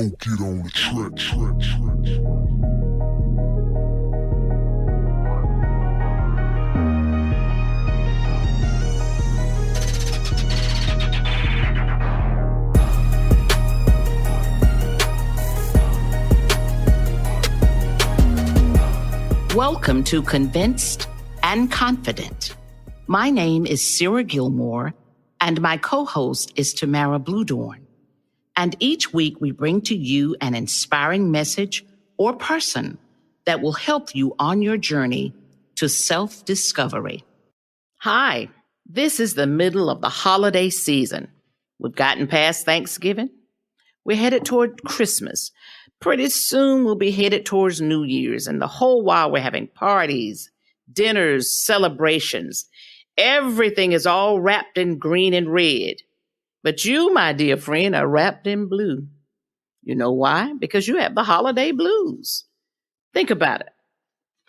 gon' get on the track. Welcome to Convinced and Confident. My name is Sarah Gilmore, and my co-host is Tamara Bluedorn. And each week we bring to you an inspiring message or person that will help you on your journey to self-discovery. Hi, this is the middle of the holiday season. We've gotten past Thanksgiving. We're headed toward Christmas. Pretty soon we'll be headed towards New Year's, and the whole while we're having parties, dinners, celebrations. Everything is all wrapped in green and red. But you, my dear friend, are wrapped in blue. You know why? Because you have the holiday blues. Think about it.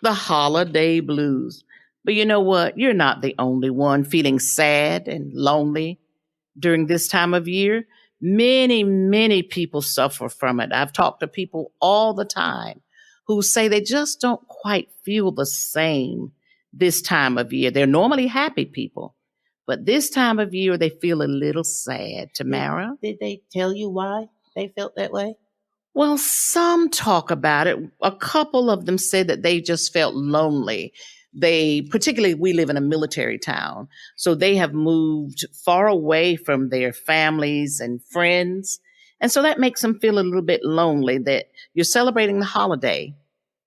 The holiday blues. But you know what? You're not the only one feeling sad and lonely during this time of year. Many, many people suffer from it. I've talked to people all the time who say they just don't quite feel the same this time of year. They're normally happy people, but this time of year they feel a little sad. Tamara? Did they tell you why they felt that way? Well, some talk about it. A couple of them said that they just felt lonely. Particularly, we live in a military town, so they have moved far away from their families and friends. And so that makes them feel a little bit lonely that you're celebrating the holiday,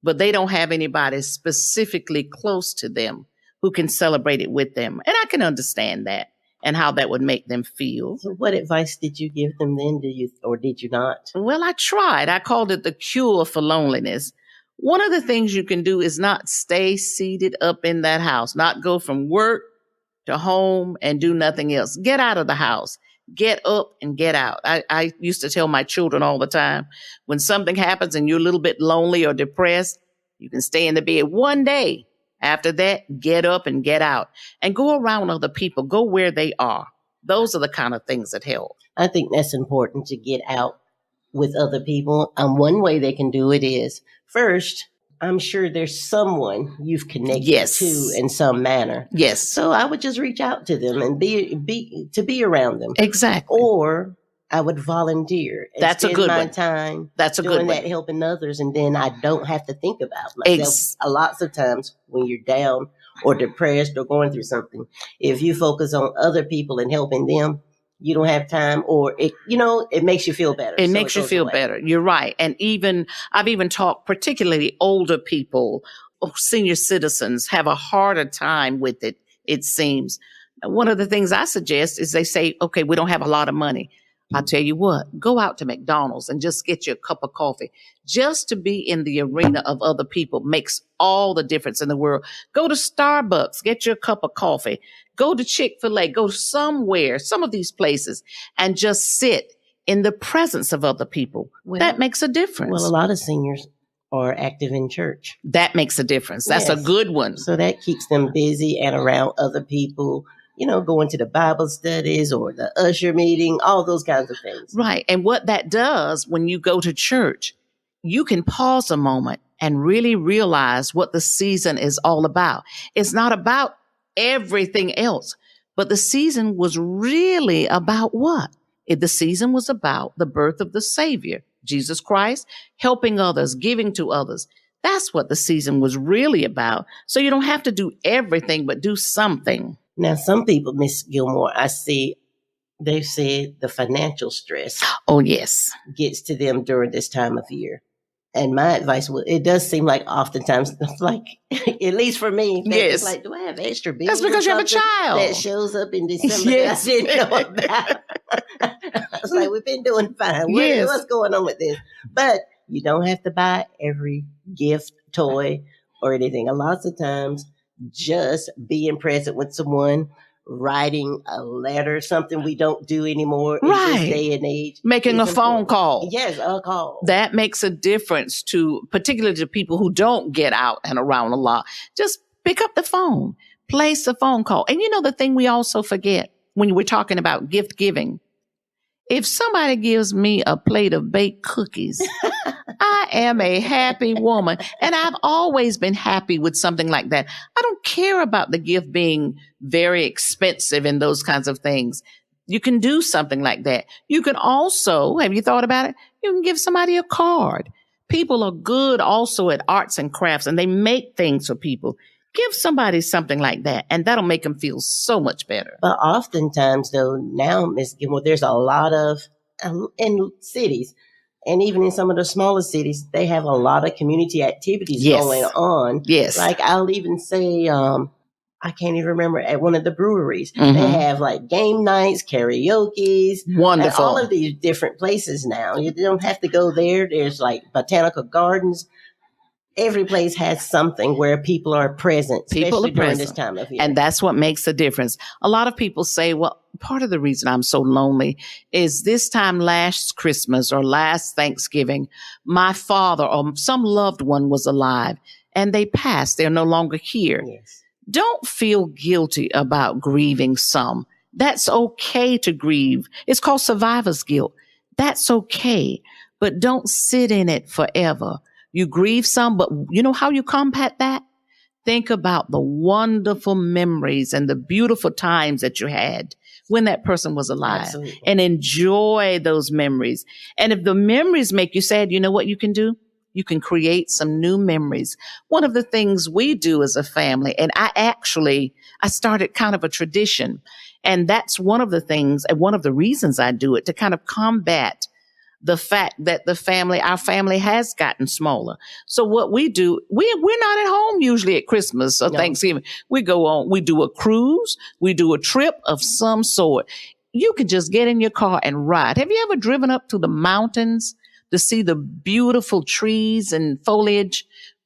but they don't have anybody specifically close to them who can celebrate it with them. And I can understand that and how that would make them feel. So what advice did you give them then? Did you not? Well, I tried. I called it the cure for loneliness. One of the things you can do is not stay seated up in that house, not go from work to home and do nothing else. Get out of the house. Get up and get out. I used to tell my children all the time, when something happens and you're a little bit lonely or depressed, you can stay in the bed one day. After that, get up and get out and go around other people. Go where they are. Those are the kind of things that help. I think that's important, to get out with other people. One way they can do it is, first, I'm sure there's someone you've connected to in some manner. Yes. So I would just reach out to them and be around them. Exactly. Or I would volunteer. And That's a good my one. time That's a doing good one. that, helping others, and then I don't have to think about myself. Lots of times when you're down or depressed or going through something, if you focus on other people and helping them, you don't have time, or it makes you feel better. It makes you feel better. You're right. And I've even talked, particularly older people, senior citizens have a harder time with it, it seems. One of the things I suggest is they say, okay, we don't have a lot of money. I'll tell you what, go out to McDonald's and just get you a cup of coffee. Just to be in the arena of other people makes all the difference in the world. Go to Starbucks, get you a cup of coffee. Go to Chick-fil-A, go somewhere, some of these places, and just sit in the presence of other people. That makes a difference. Well, a lot of seniors are active in church. That makes a difference. That's a good one. So that keeps them busy and around other people, going to the Bible studies or the usher meeting, all those kinds of things. Right. And what that does when you go to church, you can pause a moment and really realize what the season is all about. It's not about everything else, but the season was really about what? The season was about the birth of the Savior, Jesus Christ, helping others, giving to others. That's what the season was really about. So you don't have to do everything, but do something. Now, some people, Miss Gilmore, I see, they've said the financial stress. Oh, yes. Gets to them during this time of year. And my advice it does seem like oftentimes, like, at least for me, yes, like, do I have extra bills? That's because you have a child that shows up in December yes. that I didn't know about. I was like, we've been doing fine. What's going on with this? But you don't have to buy every gift, toy, or anything. A lot of times, just being present with someone, writing a letter, something we don't do anymore in this day and age. Making a phone call. Yes, a call. That makes a difference particularly to people who don't get out and around a lot. Just pick up the phone, place a phone call. And the thing we also forget when we're talking about gift giving If somebody gives me a plate of baked cookies, I am a happy woman. And I've always been happy with something like that. I don't care about the gift being very expensive and those kinds of things. You can do something like that. You can also, have you thought about it? You can give somebody a card. People are good also at arts and crafts, and they make things for people. Give somebody something like that, and that'll make them feel so much better. But oftentimes, though, now, Ms. Gilmore, there's a lot of, in cities, and even in some of the smaller cities, they have a lot of community activities going on. Yes. Like I'll even say, I can't even remember, at one of the breweries, they have like game nights, karaoke's. Wonderful. All of these different places now. You don't have to go there. There's like botanical gardens. Every place has something where people are present, especially during this time of year. And that's what makes a difference. A lot of people say, well, part of the reason I'm so lonely is this time last Christmas or last Thanksgiving, my father or some loved one was alive and they passed. They're no longer here. Yes. Don't feel guilty about grieving some. That's okay to grieve. It's called survivor's guilt. That's okay. But don't sit in it forever. You grieve some, but you know how you combat that? Think about the wonderful memories and the beautiful times that you had when that person was alive. Absolutely. And enjoy those memories. And if the memories make you sad, you know what you can do? You can create some new memories. One of the things we do as a family, and I started kind of a tradition, and that's one of the things, and one of the reasons I do it, to kind of combat the fact that our family has gotten smaller. So what we do, we're not at home usually at Christmas or Thanksgiving. We do a cruise, we do a trip of some sort. You can just get in your car and ride. Have you ever driven up to the mountains to see the beautiful trees and foliage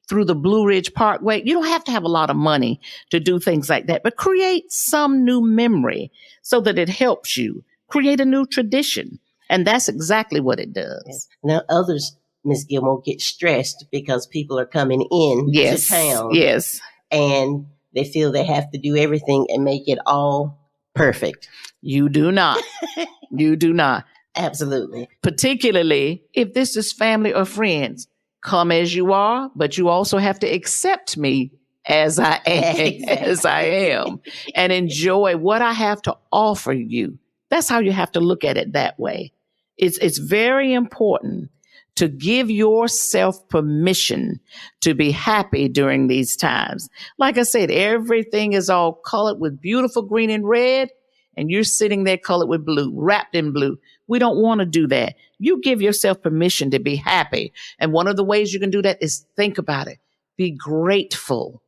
through the Blue Ridge Parkway? You don't have to have a lot of money to do things like that, but create some new memory so that it helps you create a new tradition. And that's exactly what it does. Yes. Now, others, Ms. Gilmore, get stressed because people are coming in to town. Yes. And they feel they have to do everything and make it all perfect. You do not. You do not. Absolutely. Particularly if this is family or friends. Come as you are, but you also have to accept me as I am, and enjoy what I have to offer you. That's how you have to look at it that way. It's very important to give yourself permission to be happy during these times. Like I said, everything is all colored with beautiful green and red, and you're sitting there colored with blue, wrapped in blue. We don't want to do that. You give yourself permission to be happy. And one of the ways you can do that is think about it. Be grateful.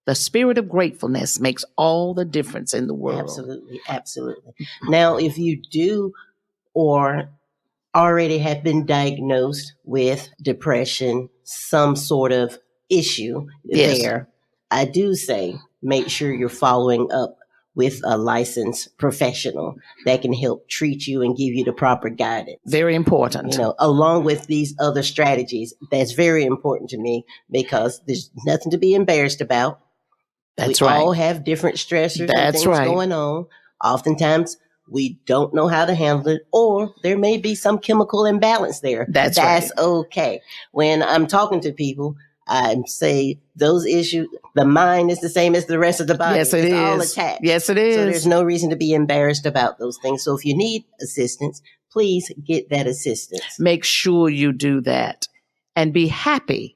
The spirit of gratefulness makes all the difference in the world. Absolutely. Absolutely. Now, if you do or already have been diagnosed with depression, some sort of issue there, I do say make sure you're following up with a licensed professional that can help treat you and give you the proper guidance. Very important. Along with these other strategies, that's very important to me because there's nothing to be embarrassed about. That's we right. all have different stressors and things going on. Oftentimes, we don't know how to handle it, or there may be some chemical imbalance there. That's right. Okay. When I'm talking to people, I say those issues, the mind is the same as the rest of the body. Yes, it is. All attached. Yes, it is. So there's no reason to be embarrassed about those things. So if you need assistance, please get that assistance. Make sure you do that and be happy.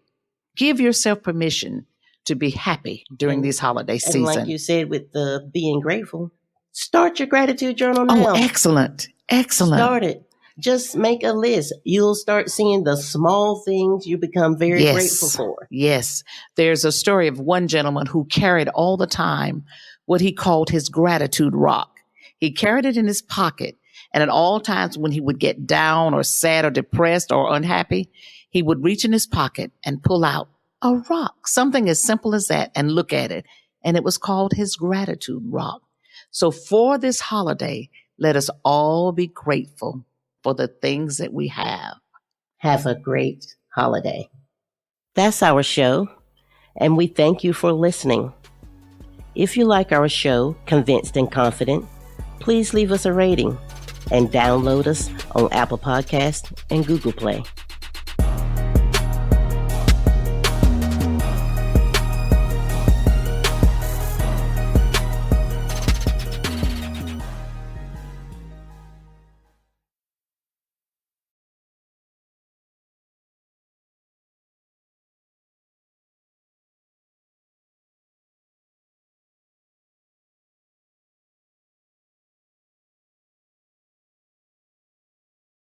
Give yourself permission to be happy during these holiday season. And like you said, with the being grateful, start your gratitude journal now. Oh, excellent. Excellent. Start it. Just make a list. You'll start seeing the small things you become very grateful for. Yes. There's a story of one gentleman who carried all the time what he called his gratitude rock. He carried it in his pocket. And at all times when he would get down or sad or depressed or unhappy, he would reach in his pocket and pull out a rock, something as simple as that, and look at it. And it was called his gratitude rock. So for this holiday, let us all be grateful for the things that we have. Have a great holiday. That's our show, and we thank you for listening. If you like our show, Convinced and Confident, please leave us a rating. and download us on Apple Podcasts and Google Play.